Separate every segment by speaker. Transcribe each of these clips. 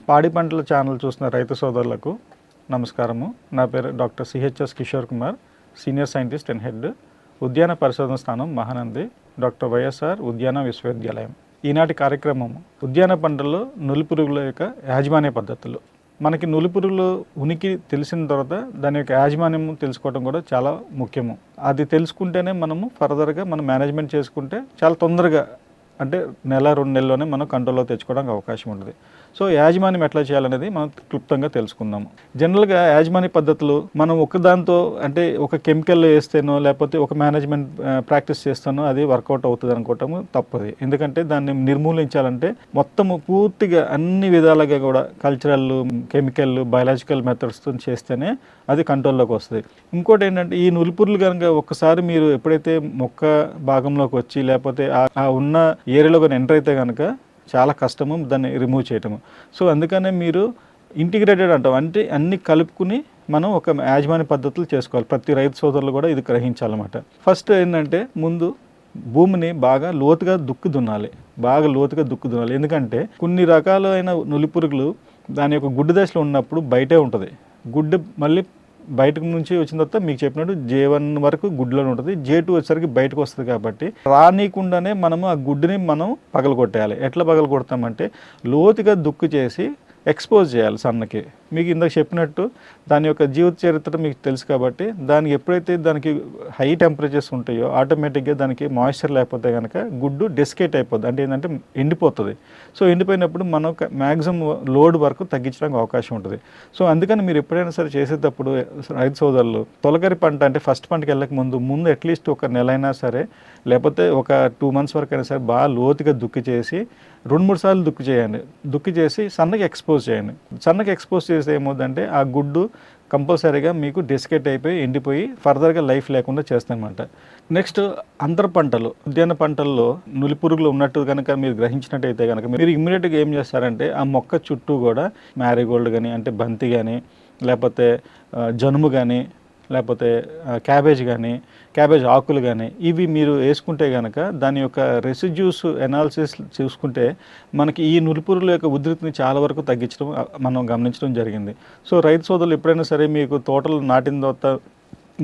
Speaker 1: పాడి పంటల ఛానల్ చూసిన రైతు సోదరులకు నమస్కారము. నా పేరు doctor CHS Kishore Kumar, senior scientist and head ఉద్యాన పరిశోధన స్థానం మహానంది, డాక్టర్ వైఎస్ఆర్ ఉద్యాన విశ్వవిద్యాలయం. ఈనాటి కార్యక్రమం ఉద్యాన పంటల్లో నులిపురుగుల యొక్క యాజమాన్య పద్ధతులు. మనకి నులిపురుగులు ఉనికి తెలిసిన తర్వాత దాని యొక్క యాజమాన్యం తెలుసుకోవడం కూడా చాలా ముఖ్యము. అది తెలుసుకుంటేనే మనము ఫర్దర్గా మనం మేనేజ్మెంట్ చేసుకుంటే చాలా తొందరగా, అంటే నెల 2 నెలల్లోనే మనం కంట్రోల్లో తెచ్చుకోవడానికి అవకాశం ఉంటుంది. సో యాజమాన్యం ఎట్లా చేయాలనేది మనం క్లుప్తంగా తెలుసుకుందాము. జనరల్గా యాజమాన్య పద్ధతులు మనం ఒకదాంతో, అంటే ఒక కెమికల్ వేస్తేనో లేకపోతే ఒక మేనేజ్మెంట్ ప్రాక్టీస్ చేస్తానో అది వర్కౌట్ అవుతుంది అనుకోవటము తప్పది. ఎందుకంటే దాన్ని నిర్మూలించాలంటే మొత్తము పూర్తిగా అన్ని విధాలుగా కూడా కల్చరల్, కెమికల్, బయలాజికల్ మెథడ్స్తో చేస్తేనే అది కంట్రోల్లోకి వస్తుంది. ఇంకోటి ఏంటంటే ఈ నులిపురులు కనుక ఒక్కసారి మీరు ఎప్పుడైతే మొక్క భాగంలోకి వచ్చి లేకపోతే ఆ ఉన్న ఏరియాలో కానీ ఎంటర్ అయితే కనుక చాలా కష్టము దాన్ని రిమూవ్ చేయటము. సో అందుకనే మీరు ఇంటిగ్రేటెడ్ అంటాం, అంటే అన్ని కలుపుకుని మనం ఒక యాజమాన్య పద్ధతులు చేసుకోవాలి. ప్రతి రైతు సోదరులు కూడా ఇది గ్రహించాలన్నమాట. ఫస్ట్ ఏంటంటే ముందు భూమిని బాగా లోతుగా దున్నాలి. ఎందుకంటే కొన్ని రకాలైన నులిపురుగులు దాని యొక్క గుడ్డు దశలో ఉన్నప్పుడు బయటే ఉంటుంది. గుడ్డు మళ్ళీ బయటకు నుంచి వచ్చిన తర్వాత మీకు చెప్పినట్టు J1 వరకు గుడ్లోనే ఉంటుంది, J2 వచ్చేసరికి బయటకు వస్తుంది. కాబట్టి రానీకుండానే మనము ఆ గుడ్డుని మనం పగలగొట్టేయాలి. ఎట్లా పగలగొడతామంటే లోతుగా దుక్కు చేసి ఎక్స్పోజ్ చేయాలి సన్నకి. మీకు ఇందాక చెప్పినట్టు దాని యొక్క జీవిత చరిత్ర మీకు తెలుసు కాబట్టి దానికి ఎప్పుడైతే దానికి హై టెంపరేచర్స్ ఉంటాయో ఆటోమేటిక్గా దానికి మాయిశ్చర్ లేకపోతే కనుక గుడ్డు డెస్కేట్ అయిపోద్ది, అంటే ఏంటంటే ఎండిపోతుంది. సో ఎండిపోయినప్పుడు మనం మ్యాక్సిమం లోడ్ వరకు తగ్గించడానికి అవకాశం ఉంటుంది. సో అందుకని మీరు ఎప్పుడైనా సరే చేసేటప్పుడు రైతు సోదరులు తొలకరి పంట, అంటే ఫస్ట్ పంటకి వెళ్ళక ముందు అట్లీస్ట్ ఒక నెల అయినా సరే లేకపోతే ఒక 2 months వరకు అయినా సరే బాగా లోతుగా దుక్కి చేసి 2-3 సార్లు దుక్కి చేసి సన్నకి ఎక్స్పోజ్ చేయండి. సన్నకి ఎక్స్పోజ్ చేస్తే ఏమవుతుందంటే ఆ గుడ్డు కంపల్సరీగా మీకు డెస్కేట్ అయిపోయి ఎండిపోయి ఫర్దర్గా లైఫ్ లేకుండా చేస్తాయన్నమాట. నెక్స్ట్ అంతర పంటలు, ఉద్యాన పంటల్లో నులిపురుగులు ఉన్నట్టు కనుక మీరు గ్రహించినట్టయితే కనుక మీరు ఇమ్మీడియట్గా ఏం చేస్తారంటే ఆ మొక్క చుట్టూ కూడా మ్యారీగోల్డ్ కానీ, అంటే బంతి కానీ, లేకపోతే జనుము కానీ, లేకపోతే క్యాబేజ్ ఆకులు కానీ ఇవి మీరు వేసుకుంటే కనుక దాని యొక్క రెసిడ్యూస్ ఎనాలిసిస్ చూసుకుంటే మనకి ఈ నులిపురుగుల యొక్క ఉధృతిని చాలా వరకు తగ్గించడం మనం గమనించడం జరిగింది. సో రైతు సోదరులు ఎప్పుడైనా సరే మీకు తోటలు నాటిన తర్వాత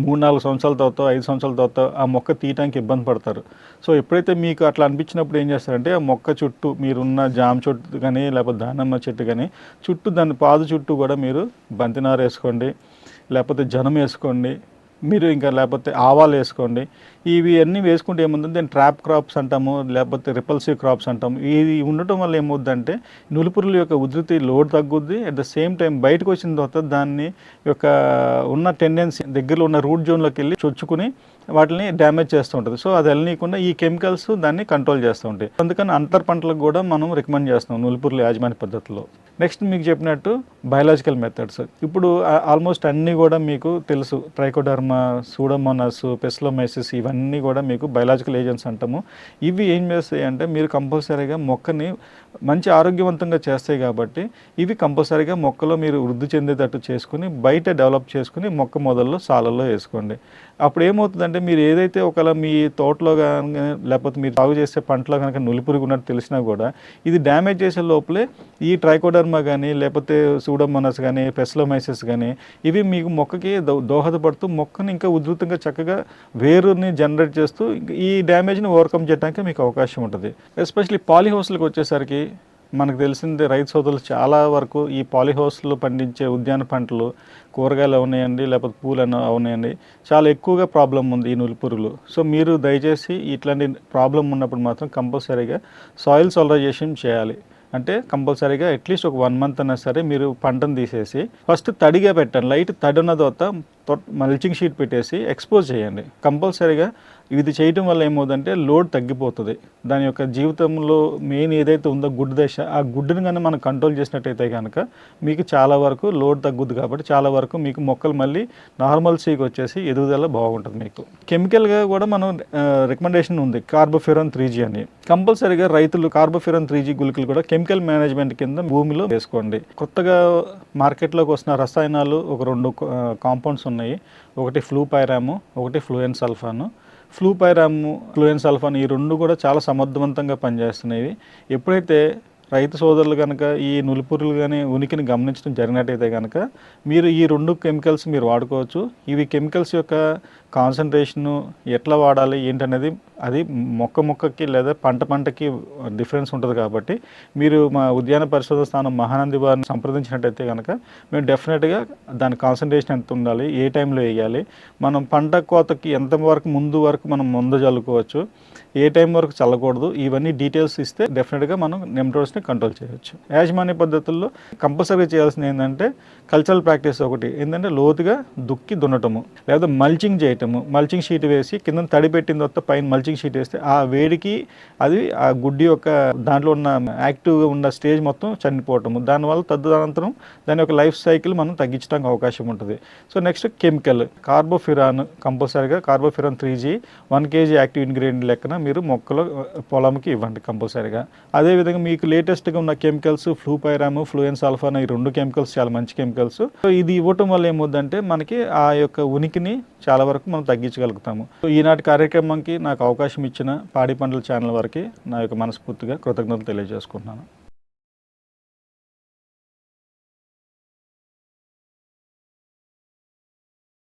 Speaker 1: 3-4 సంవత్సరాల తర్వాత 5 సంవత్సరాల తర్వాత ఆ మొక్క తీయడానికి ఇబ్బంది పడతారు. సో ఎప్పుడైతే మీకు అట్లా అనిపించినప్పుడు ఏం చేస్తారంటే ఆ మొక్క చుట్టూ మీరున్న జామ చెట్టు కానీ లేకపోతే దానిమ్మ చెట్టు కానీ చుట్టూ దాని పాదు చుట్టూ కూడా మీరు బంతినారు వేసుకోండి, లేకపోతే జనం వేసుకోండి, మీరు ఇంకా లేకపోతే ఆవాలు వేసుకోండి. ఇవి అన్నీ వేసుకుంటే ఏముందంటే దాన్ని ట్రాప్ క్రాప్స్ అంటాము, లేకపోతే రిపల్సివ్ క్రాప్స్ అంటాము. ఇది ఉండటం వల్ల ఏమవుద్దంటే నులిపురుగుల యొక్క ఉధృతి లోడ్ తగ్గుద్ది. అట్ ద సేమ్ టైం బయటకు వచ్చిన తర్వాత దాన్ని యొక్క ఉన్న టెండెన్సీ దగ్గరలో ఉన్న రూట్ జోన్లోకి వెళ్ళి చొచ్చుకుని వాటిని డ్యామేజ్ చేస్తూ ఉంటుంది. సో అది వెళ్ళనీయకుండా ఈ కెమికల్స్ దాన్ని కంట్రోల్ చేస్తూ ఉంటాయి. అందుకని అంతర్ పంటలకు కూడా మనం రికమెండ్ చేస్తాం నులిపురుగుల యాజమాన్య పద్ధతిలో. నెక్స్ట్ మీకు చెప్పినట్టు బయలాజికల్ మెథడ్స్. ఇప్పుడు ఆల్మోస్ట్ అన్నీ కూడా మీకు తెలుసు. ట్రైకోడర్మా, సూడోమోనాస్, పెస్లోమైసిస్ ఇవన్నీ కూడా మీకు బయలాజికల్ ఏజెంట్స్ అంటాము. ఇవి ఏం చేస్తాయి అంటే మీరు కంపల్సరీగా మొక్కని మంచి ఆరోగ్యవంతంగా చేస్తాయి కాబట్టి ఇవి కంపల్సరీగా మొక్కలో మీరు వృద్ధి చెందేటట్టు చేసుకుని బయట డెవలప్ చేసుకుని మొక్క మొదల్లో సాలల్లో వేసుకోండి. అప్పుడు ఏమవుతుందంటే మీరు ఏదైతే ఒకవేళ మీ తోటలో కానీ లేకపోతే మీరు సాగు చేసే పంటలో కనుక నులిపురుగు ఉన్నట్టు తెలిసినా కూడా ఇది డ్యామేజ్ చేసే లోపలే ఈ ట్రైకోడర్మా కానీ లేకపోతే సూడోమోనాస్ కానీ పెస్లోమైసిస్ కానీ ఇవి మీకు మొక్కకి దోహదపడుతూ మొక్కని ఇంకా ఉధృతంగా చక్కగా వేరుని జనరేట్ చేస్తూ ఈ డ్యామేజ్ని ఓవర్కమ్ చేయడానికి మీకు అవకాశం ఉంటుంది. ఎస్పెషల్లీ పాలీహౌస్లకు వచ్చేసరికి మనకు తెలిసిందే రైతు సోదరులు చాలా వరకు ఈ పాలీహౌస్లో పండించే ఉద్యాన పంటలు, కూరగాయలు అవునాయండి లేకపోతే పూలు అవునాయండి, చాలా ఎక్కువగా ప్రాబ్లం ఉంది ఈ నులిపురుగులు. సో మీరు దయచేసి ఇట్లాంటి ప్రాబ్లం ఉన్నప్పుడు మాత్రం కంపల్సరీగా సాయిల్ సాలరైజేషన్ చేయాలి. అంటే కంపల్సరీగా అట్లీస్ట్ ఒక 1 month అయినా సరే మీరు పంటను తీసేసి ఫస్ట్ తడిగా పెట్టండి. లైట్ తడి ఉన్న తర్వాత మల్చింగ్ షీట్ పెట్టేసి ఎక్స్పోజ్ చేయండి. కంపల్సరీగా ఇది చేయటం వల్ల ఏమవుతుందంటే లోడ్ తగ్గిపోతుంది. దాని యొక్క జీవితంలో మెయిన్ ఏదైతే ఉందో గుడ్డు దశ, ఆ గుడ్డుని కానీ మనం కంట్రోల్ చేసినట్టయితే కనుక మీకు చాలా వరకు లోడ్ తగ్గుద్ది. కాబట్టి చాలా వరకు మీకు మొక్కలు మళ్ళీ నార్మల్సీకి వచ్చేసి ఎదుగుదల బాగుంటుంది. మీకు కెమికల్గా కూడా మనం రికమెండేషన్ ఉంది కార్బోఫ్యూరాన్ 3G అని. కంపల్సరీగా రైతులు కార్బోఫ్యూరాన్ 3G గుళికలు కూడా కెమికల్ మేనేజ్మెంట్ కింద భూమిలో వేసుకోండి. కొత్తగా మార్కెట్లోకి వస్తున్న రసాయనాలు ఒక 2 కాంపౌండ్స్ ఉన్నాయి. ఒకటి ఫ్లూపైరాము, ఒకటి ఫ్లూయెన్ సల్ఫాను. ఫ్లూపైరాము, ఫ్లూయెన్ సల్ఫాన్ ఈ 2 కూడా చాలా సమర్థవంతంగా పనిచేస్తున్నాయి. ఎప్పుడైతే రైతు సోదరులు కనుక ఈ నులిపురుగులు కానీ ఉనికిని గమనించడం జరిగినట్టయితే కనుక మీరు ఈ 2 కెమికల్స్ మీరు వాడుకోవచ్చు. ఇవి కెమికల్స్ యొక్క కాన్సన్ట్రేషను ఎట్లా వాడాలి ఏంటనేది అది మొక్కకి లేదా పంటకి డిఫరెన్స్ ఉంటుంది. కాబట్టి మీరు మా ఉద్యాన పరిశోధన స్థానం మహానంది వారిని సంప్రదించినట్టయితే కనుక మేము డెఫినెట్గా దాని కాన్సన్ట్రేషన్ ఎంత ఉండాలి, ఏ టైంలో వేయాలి, మనం పంట కోతకి ఎంత వరకు ముందు మనం ముందు చల్లుకోవచ్చు, ఏ టైం వరకు చల్లకూడదు, ఇవన్నీ డీటెయిల్స్ ఇస్తే డెఫినెట్గా మనం నెమటోడ్స్ని కంట్రోల్ చేయవచ్చు. యాజమాన్య పద్ధతుల్లో కంపల్సరీగా చేయాల్సింది ఏంటంటే కల్చరల్ ప్రాక్టీస్ ఒకటి ఏంటంటే లోతుగా దుక్కి దున్నటము, లేదా మల్చింగ్ చేయటము. మల్చింగ్ షీట్ వేసి కింద తడి పెట్టిన తర్వాత పైన మల్చింగ్ షీట్ వేస్తే ఆ వేడికి అది ఆ గుడ్డి యొక్క దాంట్లో ఉన్న యాక్టివ్గా ఉన్న స్టేజ్ మొత్తం చనిపోవటము, దానివల్ల తదనంతరం దాని యొక్క లైఫ్ సైకిల్ మనం తగ్గించడానికి అవకాశం ఉంటుంది. సో నెక్స్ట్ కెమికల్ కార్బోఫిరాన్, కంపల్సరీగా carbofuran 3G 1 kg active ingredient లెక్కన మీరు మొక్కలు పొలంకి ఇవ్వండి కంపల్సరీగా. అదేవిధంగా మీకు లేటెస్ట్గా ఉన్న కెమికల్స్ ఫ్లూపైరామ్, ఫ్లూయెన్సాల్ఫాన్ ఈ 2 కెమికల్స్ చాలా మంచి కెమికల్స్. సో ఇది ఇవ్వటం వల్ల ఏమవుతుందంటే మనకి ఆ యొక్క ఉనికిని చాలా వరకు మనం తగ్గించగలుగుతాము. సో ఈనాటి కార్యక్రమంకి నాకు అవకాశం ఇచ్చిన పాడి పంటల ఛానల్ వారికి నా యొక్క మనస్ఫూర్తిగా కృతజ్ఞతలు తెలియజేసుకుంటున్నాను.